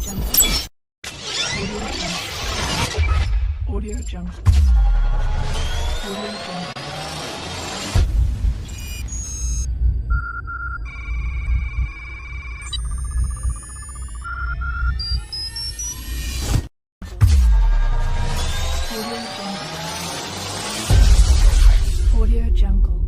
Audio Jungle. Audio Jungle.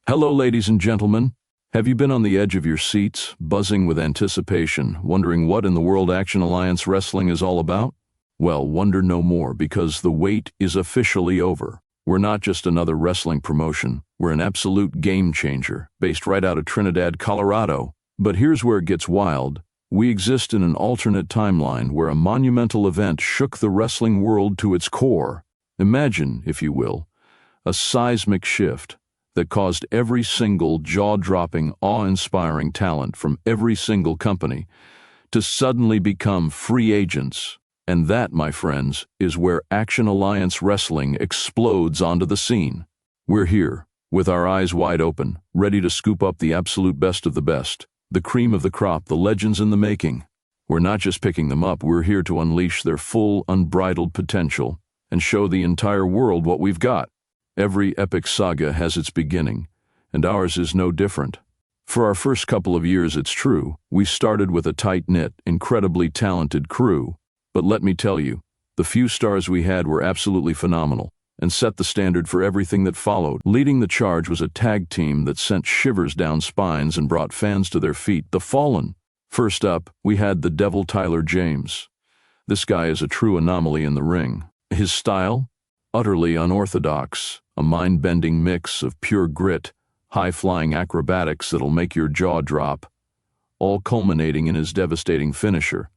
Hello, ladies and gentlemen. Have you been on the edge of your seats, buzzing with anticipation, wondering what in the World Action Alliance Wrestling is all about? Well, wonder no more, because the wait is officially over. We're not just another wrestling promotion. We're an absolute game changer, based right out of Trinidad, Colorado. But here's where it gets wild. We exist in an alternate timeline where a monumental event shook the wrestling world to its core. Imagine, if you will, a seismic shift that caused every single jaw-dropping, awe-inspiring talent from every single company to suddenly become free agents. And that, my friends, is where Action Alliance Wrestling explodes onto the scene. We're here, with our eyes wide open, ready to scoop up the absolute best of the best, the cream of the crop, the legends in the making. We're not just picking them up, we're here to unleash their full, unbridled potential and show the entire world what we've got. Every epic saga has its beginning, and ours is no different. For our first couple of years, it's true, we started with a tight-knit, incredibly talented crew. But let me tell you, the few stars we had were absolutely phenomenal and set the standard for everything that followed. Leading the charge was a tag team that sent shivers down spines and brought fans to their feet, the Fallen. First up, we had the Devil Tyler James. This guy is a true anomaly in the ring. His style? Utterly unorthodox, a mind-bending mix of pure grit, high-flying acrobatics that'll make your jaw drop, all culminating in his devastating finisher,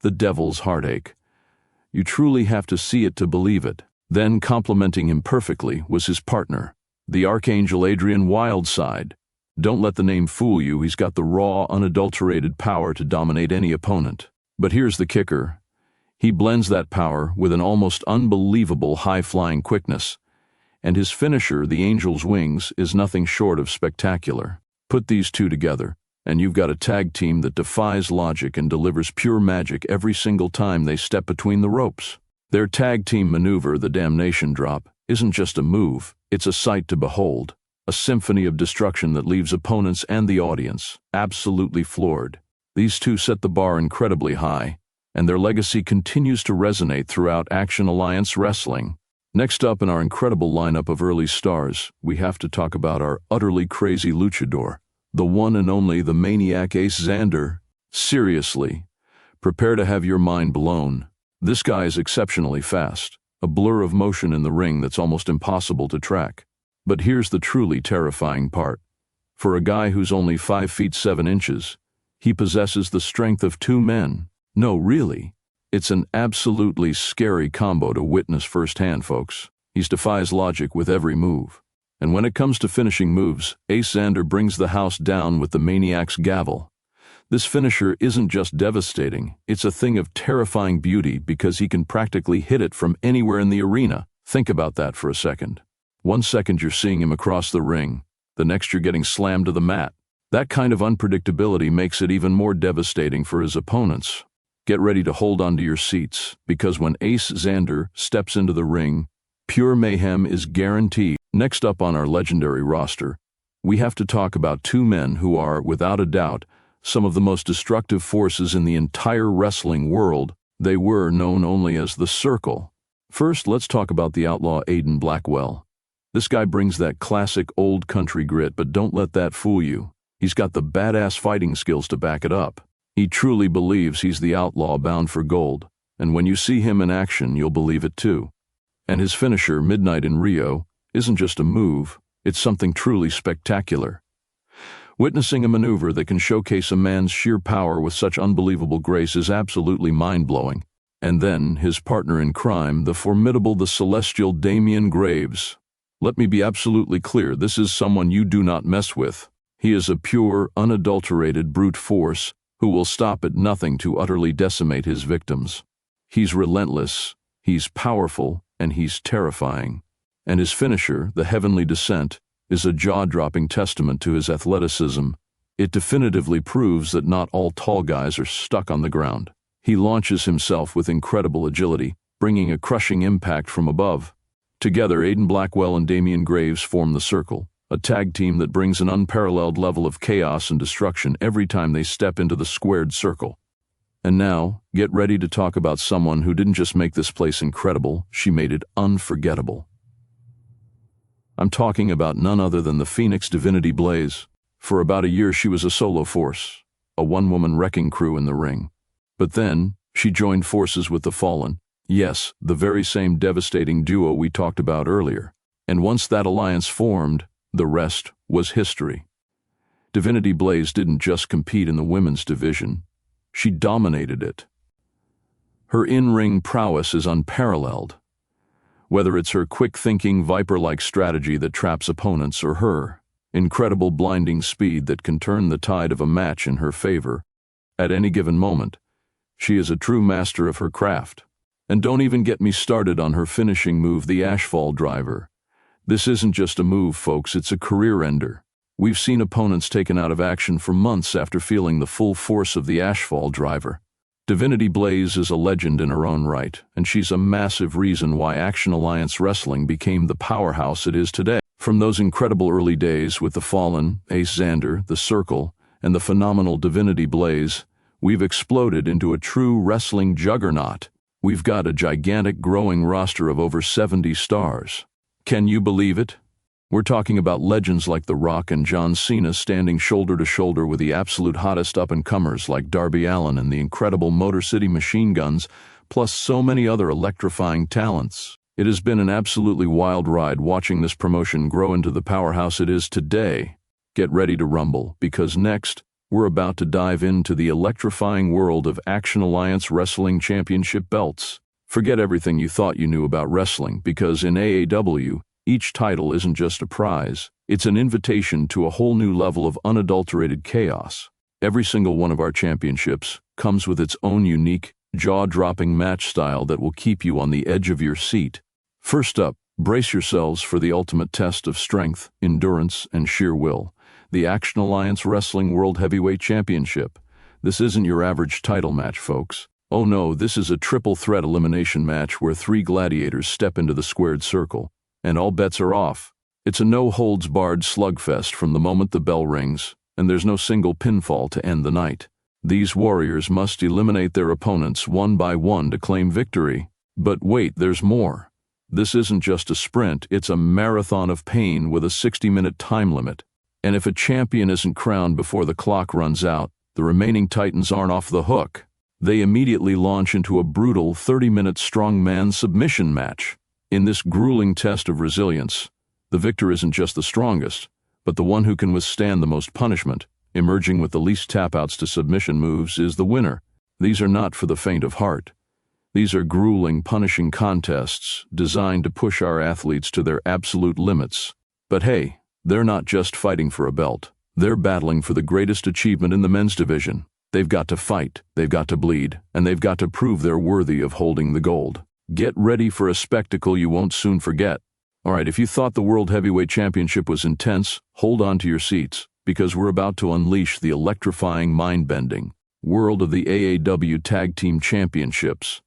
the Devil's Heartache. You truly have to see it to believe it. Then, complementing him perfectly, was his partner, the Archangel Adrian Wildside. Don't let the name fool you, he's got the raw, unadulterated power to dominate any opponent. But here's the kicker. He blends that power with an almost unbelievable high-flying quickness, and his finisher, the Angel's Wings, is nothing short of spectacular. Put these two together, and you've got a tag team that defies logic and delivers pure magic every single time they step between the ropes. Their tag team maneuver, the Damnation Drop, isn't just a move, it's a sight to behold, a symphony of destruction that leaves opponents and the audience absolutely floored. These two set the bar incredibly high, and their legacy continues to resonate throughout Action Alliance Wrestling. Next up in our incredible lineup of early stars, we have to talk about our utterly crazy luchador, the one and only the maniac Ace Xander. Seriously, prepare to have your mind blown. This guy is exceptionally fast, a blur of motion in the ring that's almost impossible to track. But here's the truly terrifying part. For a guy who's only 5 feet 7 inches, he possesses the strength of 2 men. No, really. It's an absolutely scary combo to witness firsthand, folks. He defies logic with every move. And when it comes to finishing moves, Ace Xander brings the house down with the Maniac's gavel. This finisher isn't just devastating, it's a thing of terrifying beauty because he can practically hit it from anywhere in the arena. Think about that for a second. 1 second you're seeing him across the ring, the next you're getting slammed to the mat. That kind of unpredictability makes it even more devastating for his opponents. Get ready to hold on to your seats, because when Ace Xander steps into the ring, pure mayhem is guaranteed. Next up on our legendary roster, we have to talk about 2 men who are, without a doubt, some of the most destructive forces in the entire wrestling world. They were known only as the Circle. First, let's talk about the outlaw Aiden Blackwell. This guy brings that classic old country grit, but don't let that fool you. He's got the badass fighting skills to back it up. He truly believes he's the outlaw bound for gold, and when you see him in action, you'll believe it too. And his finisher, Midnight in Rio, isn't just a move, it's something truly spectacular. Witnessing a maneuver that can showcase a man's sheer power with such unbelievable grace is absolutely mind-blowing. And then, his partner in crime, the formidable, the celestial Damian Graves. Let me be absolutely clear, this is someone you do not mess with. He is a pure, unadulterated brute force who will stop at nothing to utterly decimate his victims. He's relentless, he's powerful, and he's terrifying. And his finisher, the Heavenly Descent, is a jaw-dropping testament to his athleticism, It definitively proves that not all tall guys are stuck on the ground. He launches himself with incredible agility, bringing a crushing impact from above. Together, Aiden Blackwell and Damian Graves form the Circle, a tag team that brings an unparalleled level of chaos and destruction every time they step into the squared circle. And now, get ready to talk about someone who didn't just make this place incredible, she made it unforgettable. I'm talking about none other than the Phoenix Divinity Blaze. For about a year she was a solo force, a one-woman wrecking crew in the ring. But then, she joined forces with the Fallen. Yes, the very same devastating duo we talked about earlier. And once that alliance formed, the rest was history. Divinity Blaze didn't just compete in the women's division. She dominated it. Her in-ring prowess is unparalleled. Whether it's her quick-thinking, viper-like strategy that traps opponents or her incredible blinding speed that can turn the tide of a match in her favor, at any given moment, she is a true master of her craft. And don't even get me started on her finishing move, the Ashfall Driver. This isn't just a move, folks, it's a career-ender. We've seen opponents taken out of action for months after feeling the full force of the Ashfall Driver. Divinity Blaze is a legend in her own right, and she's a massive reason why Action Alliance Wrestling became the powerhouse it is today. From those incredible early days with the Fallen, Ace Xander, the Circle, and the phenomenal Divinity Blaze, we've exploded into a true wrestling juggernaut. We've got a gigantic growing roster of over 70 stars. Can you believe it? We're talking about legends like The Rock and John Cena standing shoulder to shoulder with the absolute hottest up-and-comers like Darby Allin and the incredible Motor City Machine Guns, plus so many other electrifying talents. It has been an absolutely wild ride watching this promotion grow into the powerhouse it is today. Get ready to rumble, because next, we're about to dive into the electrifying world of Action Alliance Wrestling Championship belts. Forget everything you thought you knew about wrestling, because in AAW, each title isn't just a prize, it's an invitation to a whole new level of unadulterated chaos. Every single one of our championships comes with its own unique, jaw-dropping match style that will keep you on the edge of your seat. First up, brace yourselves for the ultimate test of strength, endurance, and sheer will. The Action Alliance Wrestling World Heavyweight Championship. This isn't your average title match, folks. Oh no, this is a triple-threat elimination match where 3 gladiators step into the squared circle. And all bets are off. It's a no-holds-barred slugfest from the moment the bell rings, and there's no single pinfall to end the night. These warriors must eliminate their opponents one by one to claim victory. But wait, there's more. This isn't just a sprint, it's a marathon of pain with a 60-minute time limit. And if a champion isn't crowned before the clock runs out, the remaining titans aren't off the hook. They immediately launch into a brutal 30-minute strongman submission match. In this grueling test of resilience, the victor isn't just the strongest, but the one who can withstand the most punishment. Emerging with the least tap-outs to submission moves is the winner. These are not for the faint of heart. These are grueling, punishing contests designed to push our athletes to their absolute limits. But hey, they're not just fighting for a belt. They're battling for the greatest achievement in the men's division. They've got to fight, they've got to bleed, and they've got to prove they're worthy of holding the gold. Get ready for a spectacle you won't soon forget. Alright, if you thought the World Heavyweight Championship was intense, hold on to your seats, because we're about to unleash the electrifying, mind-bending world of the AAW Tag Team Championships.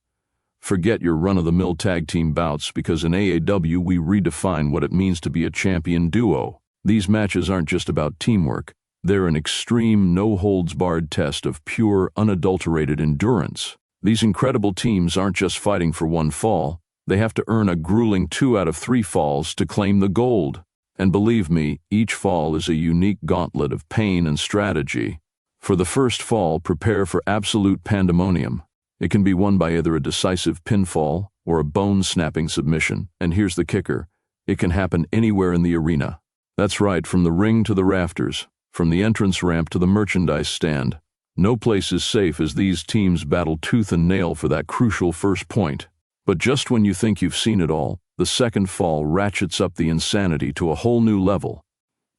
Forget your run-of-the-mill tag team bouts, because in AAW we redefine what it means to be a champion duo. These matches aren't just about teamwork, they're an extreme, no-holds-barred test of pure, unadulterated endurance. These incredible teams aren't just fighting for one fall, they have to earn a grueling 2 out of 3 falls to claim the gold. And believe me, each fall is a unique gauntlet of pain and strategy. For the first fall, prepare for absolute pandemonium. It can be won by either a decisive pinfall or a bone-snapping submission. And here's the kicker, it can happen anywhere in the arena. That's right, from the ring to the rafters, from the entrance ramp to the merchandise stand. No place is safe as these teams battle tooth and nail for that crucial first point. But just when you think you've seen it all, the second fall ratchets up the insanity to a whole new level.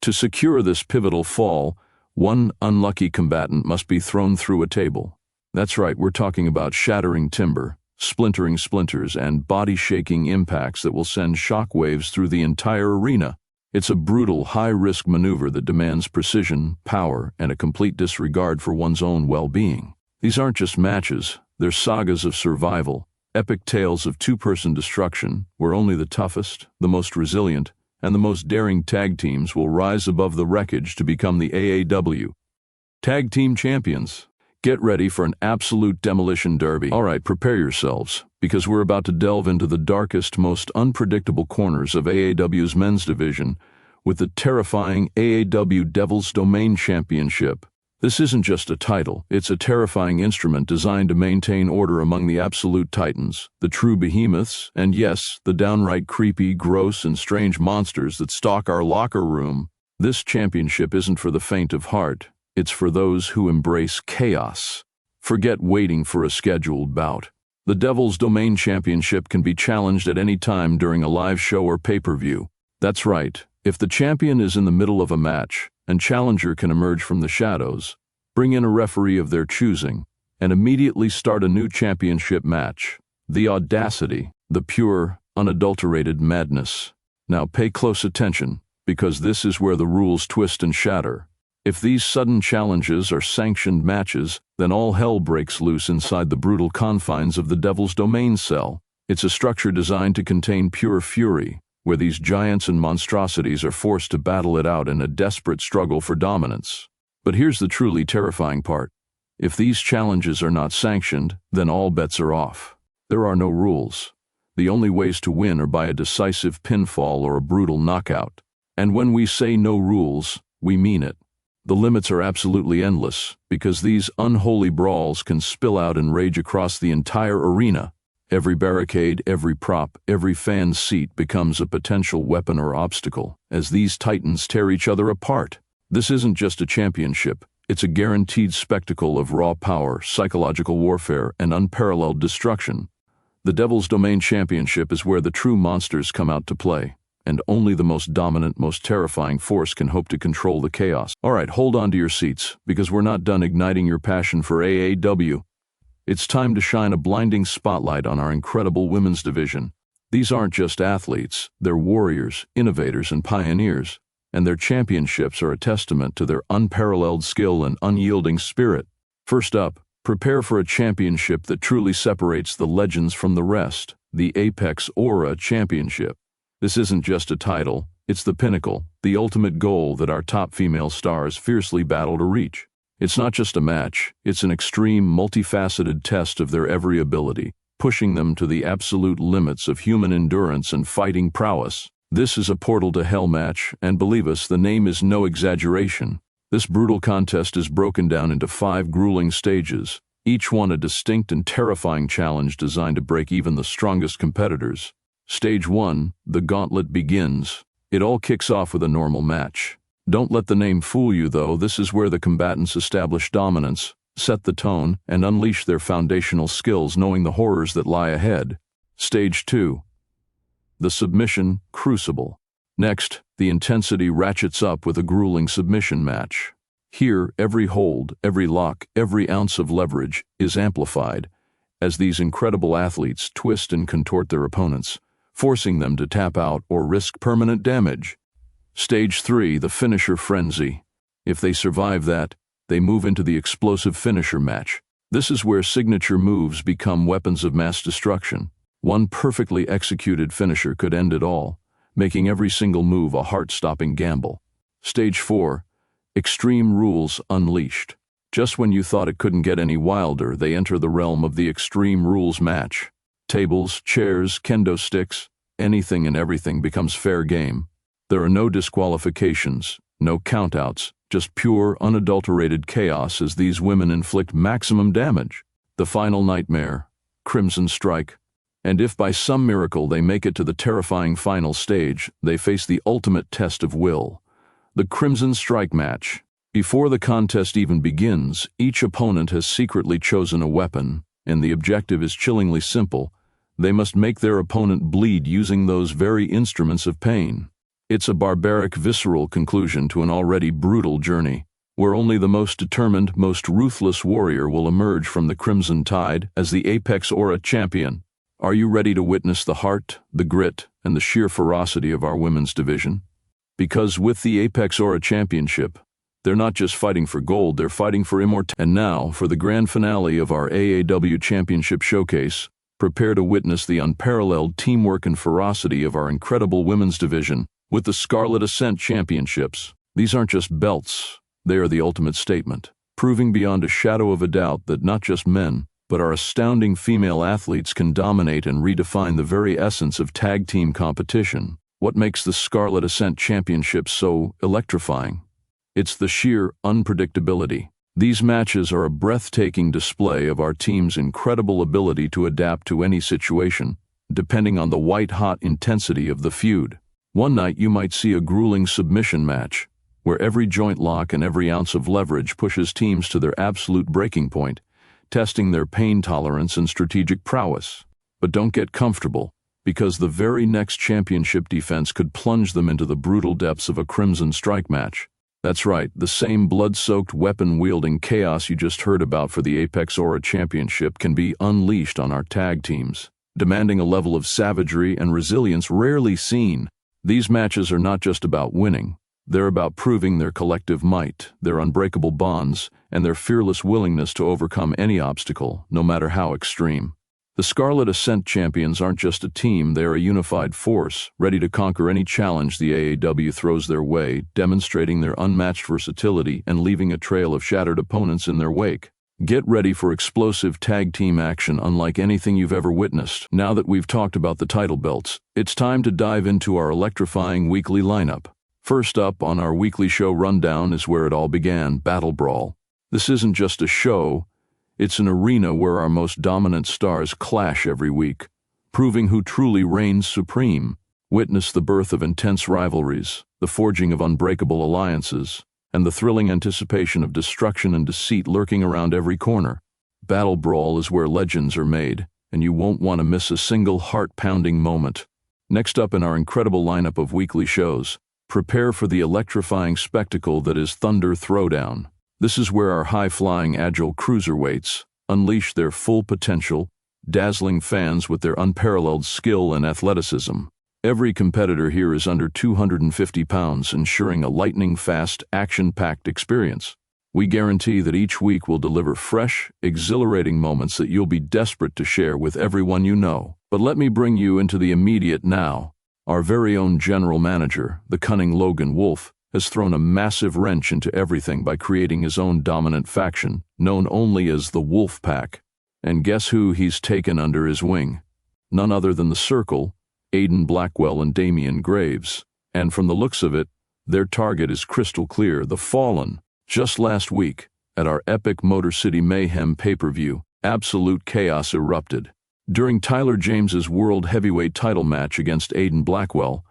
To secure this pivotal fall, one unlucky combatant must be thrown through a table. That's right, we're talking about shattering timber, splintering splinters, and body-shaking impacts that will send shockwaves through the entire arena. It's a brutal, high-risk maneuver that demands precision, power, and a complete disregard for one's own well-being. These aren't just matches, they're sagas of survival, epic tales of two-person destruction, where only the toughest, the most resilient, and the most daring tag teams will rise above the wreckage to become the AAW Tag Team Champions. Get ready for an absolute demolition derby. All right, prepare yourselves, because we're about to delve into the darkest, most unpredictable corners of AAW's men's division with the terrifying AAW Devil's Domain Championship. This isn't just a title, it's a terrifying instrument designed to maintain order among the absolute titans, the true behemoths, and yes, the downright creepy, gross, and strange monsters that stalk our locker room. This championship isn't for the faint of heart. It's for those who embrace chaos. Forget waiting for a scheduled bout. The Devil's Domain Championship can be challenged at any time during a live show or pay-per-view. That's right, if the champion is in the middle of a match, and challenger can emerge from the shadows, bring in a referee of their choosing, and immediately start a new championship match. The audacity, the pure, unadulterated madness. Now pay close attention, because this is where the rules twist and shatter. If these sudden challenges are sanctioned matches, then all hell breaks loose inside the brutal confines of the Devil's Domain cell. It's a structure designed to contain pure fury, where these giants and monstrosities are forced to battle it out in a desperate struggle for dominance. But here's the truly terrifying part. If these challenges are not sanctioned, then all bets are off. There are no rules. The only ways to win are by a decisive pinfall or a brutal knockout. And when we say no rules, we mean it. The limits are absolutely endless, because these unholy brawls can spill out and rage across the entire arena. Every barricade, every prop, every fan seat becomes a potential weapon or obstacle, as these titans tear each other apart. This isn't just a championship, it's a guaranteed spectacle of raw power, psychological warfare, and unparalleled destruction. The Devil's Domain Championship is where the true monsters come out to play, and only the most dominant, most terrifying force can hope to control the chaos. All right, hold on to your seats, because we're not done igniting your passion for AAW. It's time to shine a blinding spotlight on our incredible women's division. These aren't just athletes, they're warriors, innovators, and pioneers, and their championships are a testament to their unparalleled skill and unyielding spirit. First up, prepare for a championship that truly separates the legends from the rest, the Apex Aura Championship. This isn't just a title, it's the pinnacle, the ultimate goal that our top female stars fiercely battle to reach. It's not just a match, it's an extreme, multifaceted test of their every ability, pushing them to the absolute limits of human endurance and fighting prowess. This is a portal to hell match, and believe us, the name is no exaggeration. This brutal contest is broken down into 5 grueling stages, each one a distinct and terrifying challenge designed to break even the strongest competitors. Stage 1, the gauntlet begins. It all kicks off with a normal match. Don't let the name fool you, though. This is where the combatants establish dominance, set the tone, and unleash their foundational skills, knowing the horrors that lie ahead. Stage 2, the submission crucible. Next, the intensity ratchets up with a grueling submission match. Here, every hold, every lock, every ounce of leverage is amplified, as these incredible athletes twist and contort their opponents, forcing them to tap out or risk permanent damage. Stage 3, the finisher frenzy. If they survive that, they move into the explosive finisher match. This is where signature moves become weapons of mass destruction. One perfectly executed finisher could end it all, making every single move a heart-stopping gamble. Stage 4, extreme rules unleashed. Just when you thought it couldn't get any wilder, they enter the realm of the extreme rules match. Tables, chairs, kendo sticks, anything and everything becomes fair game. There are no disqualifications, no countouts, just pure, unadulterated chaos as these women inflict maximum damage. The final nightmare, Crimson Strike. And if by some miracle they make it to the terrifying final stage, they face the ultimate test of will, the Crimson Strike match. Before the contest even begins, each opponent has secretly chosen a weapon, and the objective is chillingly simple. They must make their opponent bleed using those very instruments of pain. It's a barbaric, visceral conclusion to an already brutal journey, where only the most determined, most ruthless warrior will emerge from the Crimson Tide as the Apex Aura champion. Are you ready to witness the heart, the grit, and the sheer ferocity of our women's division? Because with the Apex Aura Championship, they're not just fighting for gold, they're fighting for immortality. And now, for the grand finale of our AAW Championship Showcase, prepare to witness the unparalleled teamwork and ferocity of our incredible women's division with the Scarlet Ascent Championships. These aren't just belts, they are the ultimate statement, proving beyond a shadow of a doubt that not just men, but our astounding female athletes can dominate and redefine the very essence of tag team competition. What makes the Scarlet Ascent Championship so electrifying? It's the sheer unpredictability. These matches are a breathtaking display of our team's incredible ability to adapt to any situation, depending on the white-hot intensity of the feud. One night you might see a grueling submission match, where every joint lock and every ounce of leverage pushes teams to their absolute breaking point, testing their pain tolerance and strategic prowess. But don't get comfortable, because the very next championship defense could plunge them into the brutal depths of a Crimson Strike match. That's right, the same blood-soaked weapon-wielding chaos you just heard about for the Apex Aura Championship can be unleashed on our tag teams, demanding a level of savagery and resilience rarely seen. These matches are not just about winning. They're about proving their collective might, their unbreakable bonds, and their fearless willingness to overcome any obstacle, no matter how extreme. The Scarlet Ascent champions aren't just a team, they are a unified force, ready to conquer any challenge the AAW throws their way, demonstrating their unmatched versatility and leaving a trail of shattered opponents in their wake. Get ready for explosive tag team action unlike anything you've ever witnessed. Now that we've talked about the title belts, it's time to dive into our electrifying weekly lineup. First up on our weekly show rundown is where it all began, Battle Brawl. This isn't just a show, it's an arena where our most dominant stars clash every week, proving who truly reigns supreme. Witness the birth of intense rivalries, the forging of unbreakable alliances, and the thrilling anticipation of destruction and deceit lurking around every corner. Battle Brawl is where legends are made, and you won't want to miss a single heart-pounding moment. Next up in our incredible lineup of weekly shows, prepare for the electrifying spectacle that is Thunder Throwdown. This is where our high-flying, agile cruiserweights unleash their full potential, dazzling fans with their unparalleled skill and athleticism. Every competitor here is under 250 pounds, ensuring a lightning-fast, action-packed experience. We guarantee that each week will deliver fresh, exhilarating moments that you'll be desperate to share with everyone you know. But let me bring you into the immediate now. Our very own general manager, the cunning Logan Wolf, has thrown a massive wrench into everything by creating his own dominant faction, known only as the Wolf Pack. And guess who he's taken under his wing? None other than the Circle, Aiden Blackwell and Damian Graves. And from the looks of it, their target is crystal clear, the Fallen. Just last week, at our epic Motor City Mayhem pay-per-view, absolute chaos erupted. During Tyler James's World Heavyweight title match against Aiden Blackwell,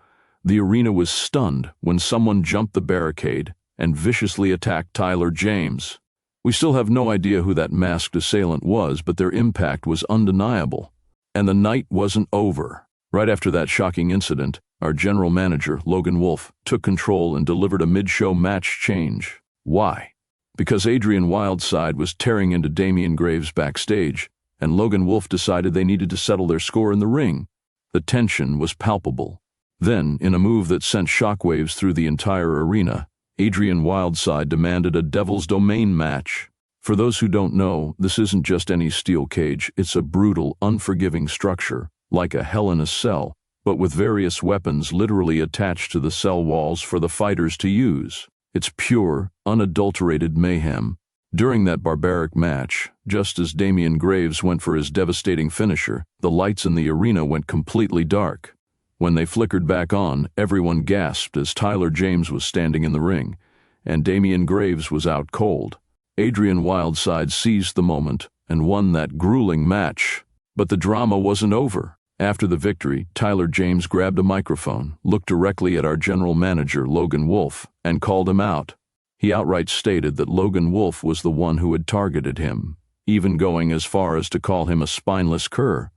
the arena was stunned when someone jumped the barricade and viciously attacked Tyler James. We still have no idea who that masked assailant was, but their impact was undeniable. And the night wasn't over. Right after that shocking incident, our general manager, Logan Wolf, took control and delivered a mid-show match change. Why? Because Adrian Wildside was tearing into Damian Graves backstage, and Logan Wolf decided they needed to settle their score in the ring. The tension was palpable. Then, in a move that sent shockwaves through the entire arena, Adrian Wildside demanded a Devil's Domain match. For those who don't know, this isn't just any steel cage, it's a brutal, unforgiving structure, like a Hell in a Cell, but with various weapons literally attached to the cell walls for the fighters to use. It's pure, unadulterated mayhem. During that barbaric match, just as Damian Graves went for his devastating finisher, the lights in the arena went completely dark. When they flickered back on, everyone gasped as Tyler James was standing in the ring, and Damian Graves was out cold. Adrian Wildside seized the moment and won that grueling match. But the drama wasn't over. After the victory, Tyler James grabbed a microphone, looked directly at our general manager, Logan Wolf, and called him out. He outright stated that Logan Wolf was the one who had targeted him, even going as far as to call him a spineless cur.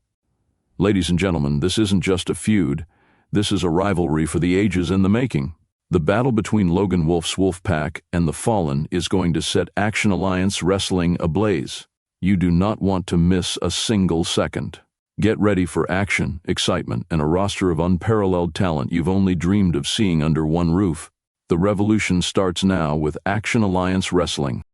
Ladies and gentlemen, this isn't just a feud. This is a rivalry for the ages in the making. The battle between Logan Wolf's Wolfpack and the Fallen is going to set Action Alliance Wrestling ablaze. You do not want to miss a single second. Get ready for action, excitement, and a roster of unparalleled talent you've only dreamed of seeing under one roof. The revolution starts now with Action Alliance Wrestling.